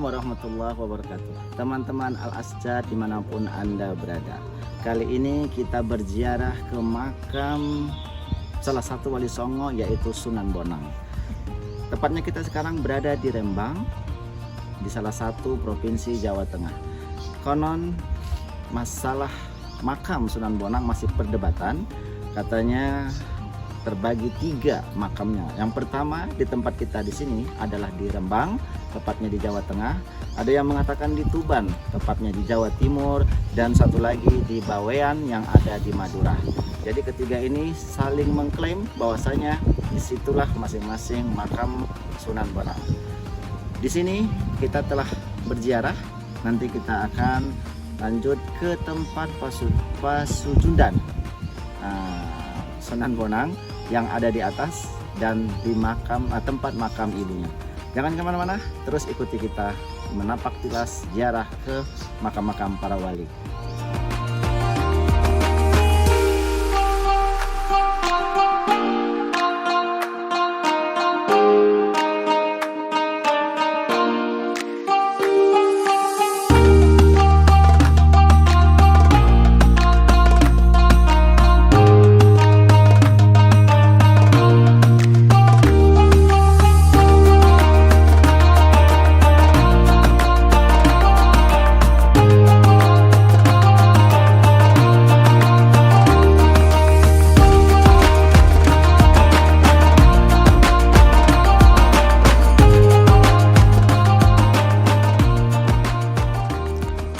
Assalamualaikum warahmatullahi wabarakatuh. Teman-teman Al-Asjad dimanapun Anda berada, kali ini kita berziarah ke makam salah satu wali songo, yaitu Sunan Bonang. Tepatnya kita sekarang berada di Rembang, di salah satu provinsi Jawa Tengah. Konon masalah makam Sunan Bonang masih perdebatan. Katanya terbagi 3 makamnya. Yang pertama di tempat kita di sini adalah di Rembang, tepatnya di Jawa Tengah. Ada yang mengatakan di Tuban, tepatnya di Jawa Timur, dan satu lagi di Bawean yang ada di Madura. Jadi ketiga ini saling mengklaim bahwasanya disitulah masing-masing makam Sunan Bonang. Di sini kita telah berziarah. Nanti kita akan lanjut ke tempat pasujudan Sunan Bonang yang ada di atas dan di tempat makam ibunya. Jangan kemana-mana, terus ikuti kita menapak tilas ziarah ke makam-makam para wali.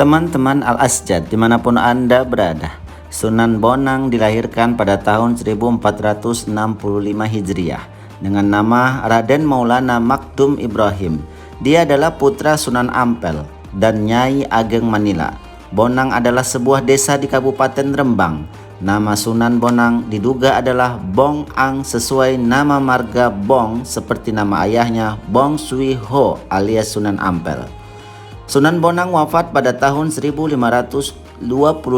Teman-teman Al-Asjad dimanapun Anda berada, Sunan Bonang dilahirkan pada tahun 1465 Hijriah dengan nama Raden Maulana Makdum Ibrahim. Dia adalah putra Sunan Ampel dan Nyai Ageng Manila. Bonang adalah sebuah desa di Kabupaten Rembang. Nama Sunan Bonang diduga adalah Bong Ang sesuai nama marga Bong seperti nama ayahnya Bong Sui Ho alias Sunan Ampel. Sunan Bonang wafat pada tahun 1525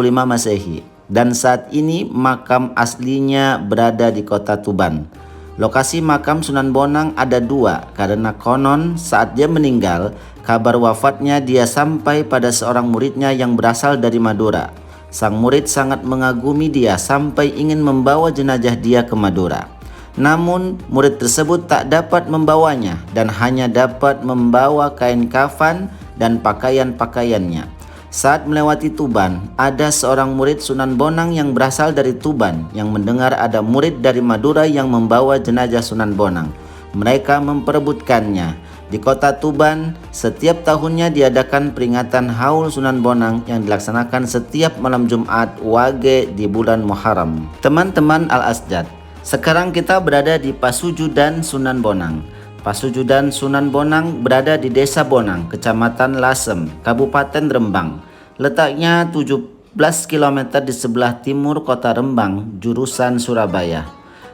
Masehi dan saat ini makam aslinya berada di kota Tuban. Lokasi makam Sunan Bonang ada 2 karena konon saat dia meninggal, kabar wafatnya dia sampai pada seorang muridnya yang berasal dari Madura. Sang murid sangat mengagumi dia sampai ingin membawa jenazah dia ke Madura. Namun murid tersebut tak dapat membawanya dan hanya dapat membawa kain kafan dan pakaian-pakaiannya. Saat melewati Tuban, ada seorang murid Sunan Bonang yang berasal dari Tuban yang mendengar ada murid dari Madura yang membawa jenazah Sunan Bonang. Mereka memperebutkannya. Di kota Tuban, setiap tahunnya diadakan peringatan Haul Sunan Bonang yang dilaksanakan setiap malam Jumat Wage di bulan Muharram. Teman-teman Al-Asjad, sekarang kita berada di Pasujudan Sunan Bonang. Pasujudan Sunan Bonang berada di Desa Bonang, Kecamatan Lasem, Kabupaten Rembang. Letaknya 17 km di sebelah timur kota Rembang, jurusan Surabaya.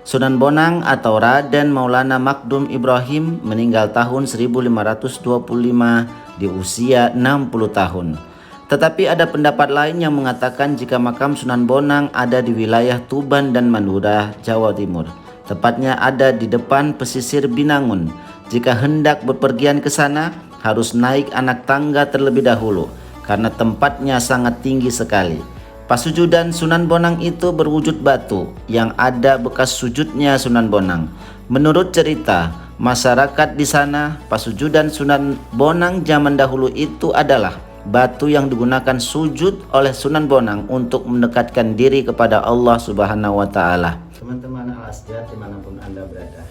Sunan Bonang atau Raden Maulana Makdum Ibrahim meninggal tahun 1525 di usia 60 tahun. Tetapi ada pendapat lain yang mengatakan jika makam Sunan Bonang ada di wilayah Tuban dan Madura, Jawa Timur. Tepatnya ada di depan pesisir Binangun. Jika hendak bepergian ke sana, harus naik anak tangga terlebih dahulu karena tempatnya sangat tinggi sekali. Pasujudan Sunan Bonang itu berwujud batu yang ada bekas sujudnya Sunan Bonang. Menurut cerita, masyarakat di sana, pasujudan Sunan Bonang zaman dahulu itu adalah batu yang digunakan sujud oleh Sunan Bonang untuk mendekatkan diri kepada Allah Subhanahu wa Ta'ala. Teman-teman Al-Asjad dimanapun Anda berada,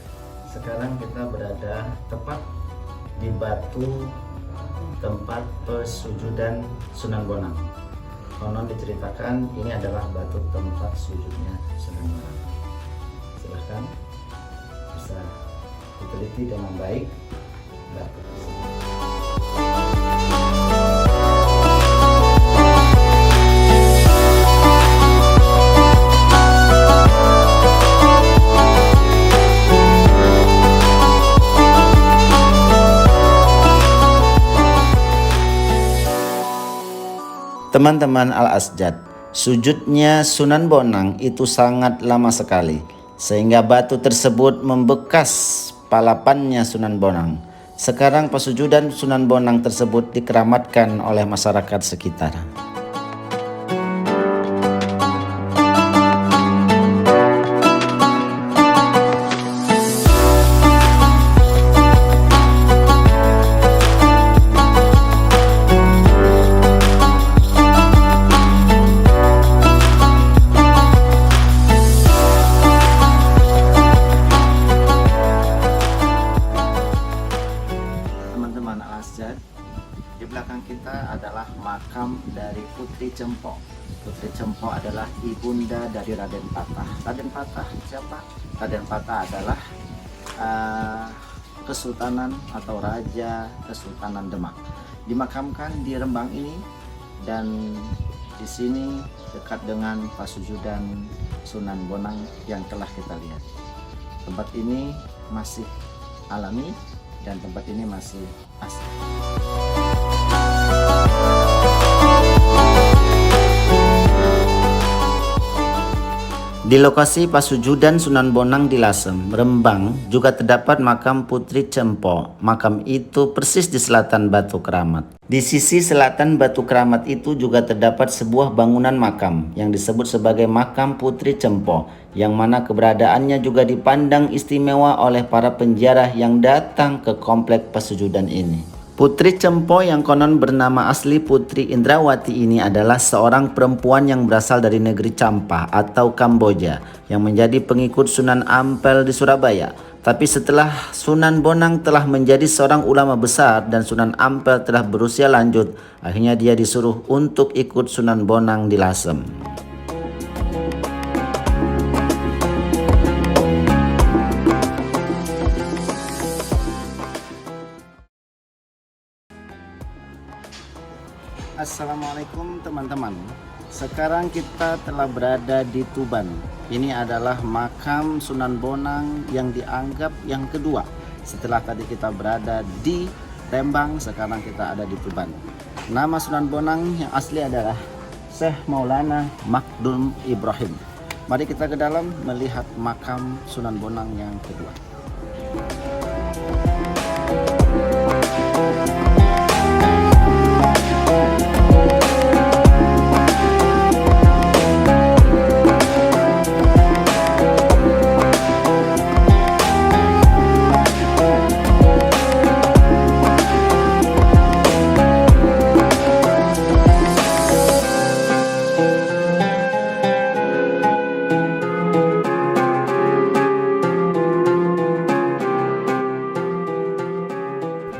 sekarang kita berada tepat di batu tempat pesujudan Sunan Bonang. Konon diceritakan ini adalah batu tempat sujudnya Sunan Bonang. Silahkan bisa diteliti dengan baik batu tersebut. Teman-teman Al-Asjad, sujudnya Sunan Bonang itu sangat lama sekali, sehingga batu tersebut membekas palapannya Sunan Bonang. Sekarang pasujudan Sunan Bonang tersebut dikeramatkan oleh masyarakat sekitar. Teman-teman Al-Asjad, di belakang kita adalah makam dari Putri Cempo. Putri Cempo adalah ibunda dari Raden Patah. Raden Patah siapa? Raden Patah adalah Kesultanan atau Raja Kesultanan Demak. Dimakamkan di Rembang ini, dan di sini dekat dengan pasujudan Sunan Bonang yang telah kita lihat. Tempat ini masih alami dan tempat ini masih asli. Di lokasi pasujudan Sunan Bonang di Lasem, Rembang, juga terdapat makam Putri Cempo. Makam itu persis di selatan Batu Keramat. Di sisi selatan Batu Keramat itu juga terdapat sebuah bangunan makam yang disebut sebagai makam Putri Cempo, yang mana keberadaannya juga dipandang istimewa oleh para penziarah yang datang ke komplek pasujudan ini. Putri Cempo yang konon bernama asli Putri Indrawati ini adalah seorang perempuan yang berasal dari negeri Campah atau Kamboja yang menjadi pengikut Sunan Ampel di Surabaya. Tapi setelah Sunan Bonang telah menjadi seorang ulama besar dan Sunan Ampel telah berusia lanjut, akhirnya dia disuruh untuk ikut Sunan Bonang di Lasem. Assalamualaikum teman-teman. Sekarang kita telah berada di Tuban. Ini adalah makam Sunan Bonang yang dianggap yang kedua. Setelah tadi kita berada di Rembang, sekarang kita ada di Tuban. Nama Sunan Bonang yang asli adalah Syekh Maulana Makdum Ibrahim. Mari kita ke dalam melihat makam Sunan Bonang yang kedua.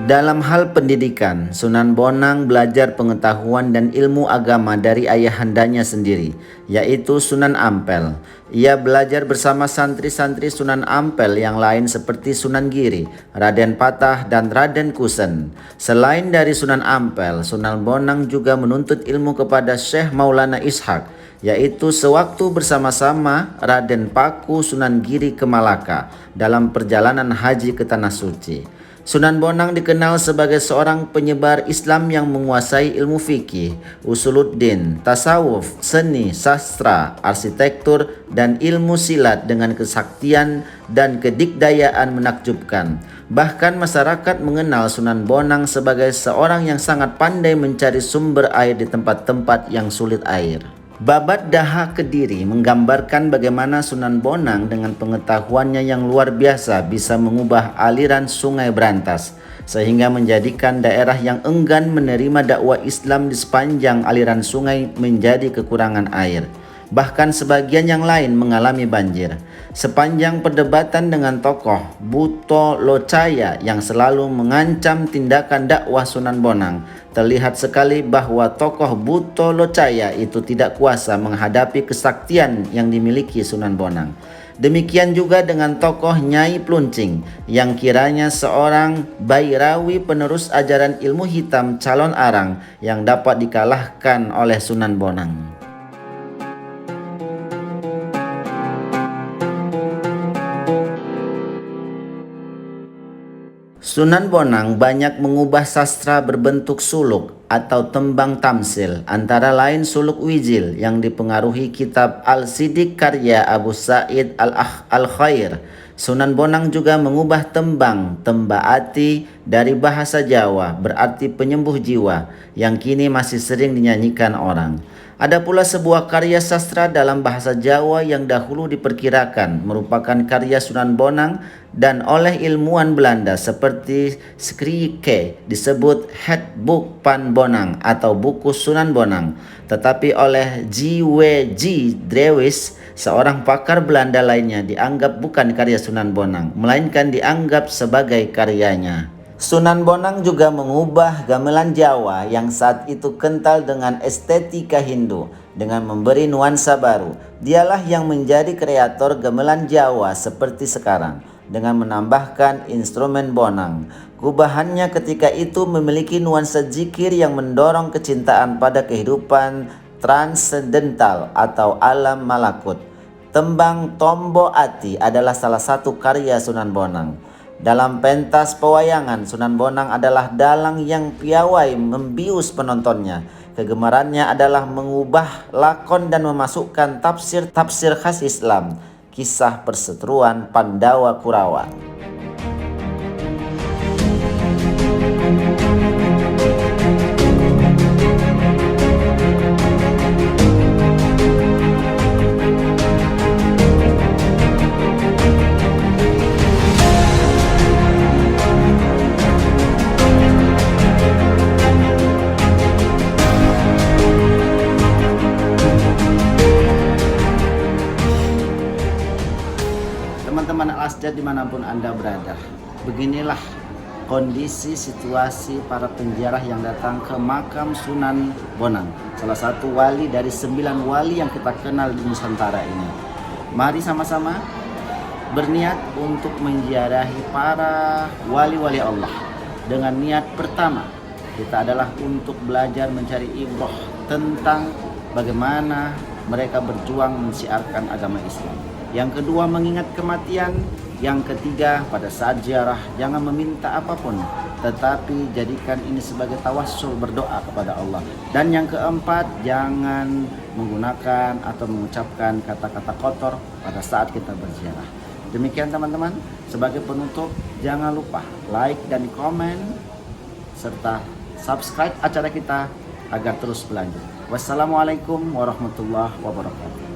Dalam hal pendidikan, Sunan Bonang belajar pengetahuan dan ilmu agama dari ayahandanya sendiri, yaitu Sunan Ampel. Ia belajar bersama santri-santri Sunan Ampel yang lain seperti Sunan Giri, Raden Patah, dan Raden Kusen. Selain dari Sunan Ampel, Sunan Bonang juga menuntut ilmu kepada Syekh Maulana Ishak, yaitu sewaktu bersama-sama Raden Paku Sunan Giri ke Malaka dalam perjalanan haji ke Tanah Suci. Sunan Bonang dikenal sebagai seorang penyebar Islam yang menguasai ilmu fikih, usuluddin, tasawuf, seni, sastra, arsitektur, dan ilmu silat dengan kesaktian dan kedikdayaan menakjubkan. Bahkan masyarakat mengenal Sunan Bonang sebagai seorang yang sangat pandai mencari sumber air di tempat-tempat yang sulit air. Babat Daha Kediri menggambarkan bagaimana Sunan Bonang dengan pengetahuannya yang luar biasa bisa mengubah aliran sungai Brantas, sehingga menjadikan daerah yang enggan menerima dakwah Islam di sepanjang aliran sungai menjadi kekurangan air. Bahkan sebagian yang lain mengalami banjir. Sepanjang perdebatan dengan tokoh Buto Locaya yang selalu mengancam tindakan dakwah Sunan Bonang, terlihat sekali bahwa tokoh Buto Locaya itu tidak kuasa menghadapi kesaktian yang dimiliki Sunan Bonang. Demikian juga dengan tokoh Nyai Pluncing yang kiranya seorang Bairawi penerus ajaran ilmu hitam calon arang yang dapat dikalahkan oleh Sunan Bonang. Sunan Bonang banyak mengubah sastra berbentuk suluk atau tembang tamsil, antara lain suluk wijil yang dipengaruhi kitab Al-Siddiq karya Abu Sa'id Al-Khair. Sunan Bonang juga mengubah tembang, tembaati, dari bahasa Jawa berarti penyembuh jiwa yang kini masih sering dinyanyikan orang. Ada pula sebuah karya sastra dalam bahasa Jawa yang dahulu diperkirakan merupakan karya Sunan Bonang dan oleh ilmuwan Belanda seperti Skrike disebut Het Boek van Bonang atau buku Sunan Bonang. Tetapi oleh J.W.G. Drewis, seorang pakar Belanda lainnya, dianggap bukan karya Sunan Bonang, melainkan dianggap sebagai karyanya. Sunan Bonang juga mengubah gamelan Jawa yang saat itu kental dengan estetika Hindu dengan memberi nuansa baru. Dialah yang menjadi kreator gamelan Jawa seperti sekarang dengan menambahkan instrumen bonang. Gubahannya ketika itu memiliki nuansa zikir yang mendorong kecintaan pada kehidupan transendental atau alam malakut. Tembang Tombo Ati adalah salah satu karya Sunan Bonang. Dalam pentas pewayangan, Sunan Bonang adalah dalang yang piawai membius penontonnya. Kegemarannya adalah mengubah lakon dan memasukkan tafsir-tafsir khas Islam, kisah perseteruan Pandawa Kurawa. Teman-teman Al-Asjad dimanapun Anda berada, beginilah kondisi situasi para penziarah yang datang ke makam Sunan Bonang, salah satu wali dari 9 wali yang kita kenal di Nusantara ini. Mari sama-sama berniat untuk menziarahi para wali-wali Allah. Dengan niat pertama, kita adalah untuk belajar mencari ibrah tentang bagaimana mereka berjuang mensiarkan agama Islam. Yang kedua, mengingat kematian. Yang ketiga, pada saat ziarah jangan meminta apapun, tetapi jadikan ini sebagai tawassul, berdoa kepada Allah. Dan yang keempat, jangan menggunakan atau mengucapkan kata-kata kotor pada saat kita berziarah. Demikian teman-teman, sebagai penutup jangan lupa like dan komen serta subscribe acara kita agar terus berlanjut. Wassalamualaikum warahmatullahi wabarakatuh.